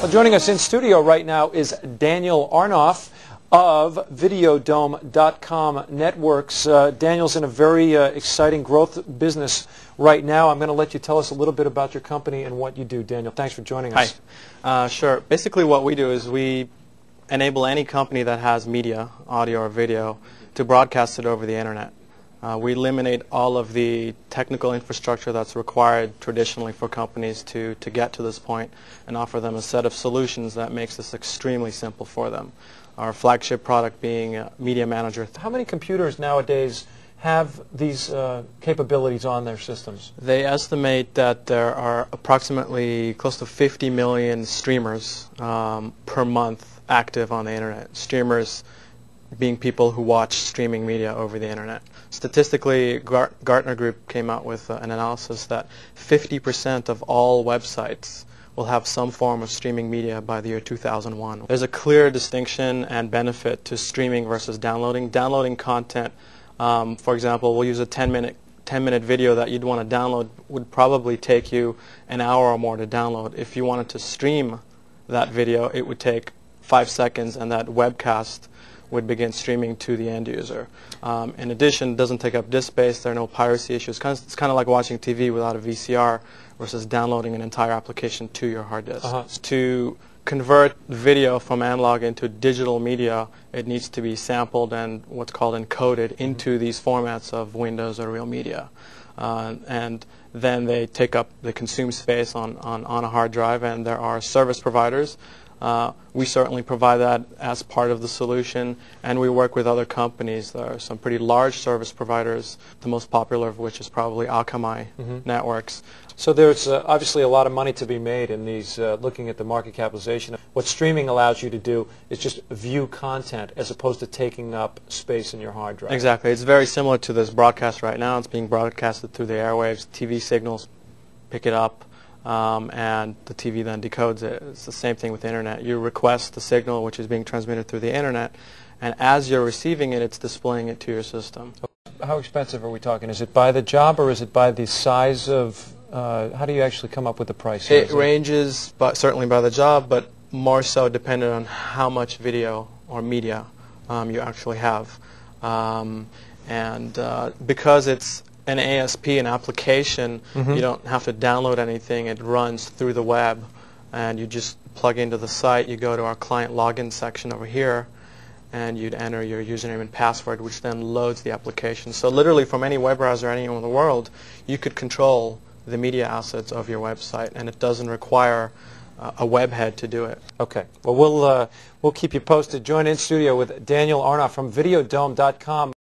Well, joining us in studio right now is Daniel Aharonoff of Videodome.com Networks. Daniel's in a very exciting growth business right now. I'm going to let you tell us a little bit about your company and what you do. Daniel, thanks for joining us. Hi. Sure. Basically what we do is we enable any company that has media, audio or video, to broadcast it over the internet. We eliminate all of the technical infrastructure that's required traditionally for companies to get to this point and offer them a set of solutions that makes this extremely simple for them. Our flagship product being Media Manager. How many computers nowadays have these capabilities on their systems? They estimate that there are approximately close to 50 million streamers per month active on the internet. Streamers being people who watch streaming media over the internet. Statistically, Gartner Group came out with an analysis that 50% of all websites will have some form of streaming media by the year 2001. There's a clear distinction and benefit to streaming versus downloading. Downloading content, for example, we'll use a 10-minute video that you'd want to download would probably take you an hour or more to download. If you wanted to stream that video, it would take 5 seconds, and that webcast would begin streaming to the end user. In addition, it doesn't take up disk space. There are no piracy issues. It's kind of like watching TV without a VCR versus downloading an entire application to your hard disk. To convert video from analog into digital media, it needs to be sampled and what's called encoded into these formats of Windows or Real Media. And then they consume space on a hard drive, and there are service providers. We certainly provide that as part of the solution, and we work with other companies. There are some pretty large service providers, the most popular of which is probably Akamai Networks. So there's obviously a lot of money to be made in these, looking at the market capitalization. What streaming allows you to do is just view content as opposed to taking up space in your hard drive. Exactly. It's very similar to this broadcast right now. It's being broadcasted through the airwaves. TV signals pick it up. And the TV then decodes it. It's the same thing with the internet. You request the signal, which is being transmitted through the internet, and as you're receiving it, it's displaying it to your system. How expensive are we talking? Is it by the job, or is it by the size of, how do you actually come up with the price? It ranges, certainly by the job, but more so dependent on how much video or media you actually have. Because it's an ASP, an application, you don't have to download anything. It runs through the web, and you just plug into the site. You go to our client login section over here, and you'd enter your username and password, which then loads the application. So literally from any web browser anywhere in the world, you could control the media assets of your website, and it doesn't require a webhead to do it. Okay. Well, we'll keep you posted. Join in studio with Daniel Aharonoff from Videodome.com.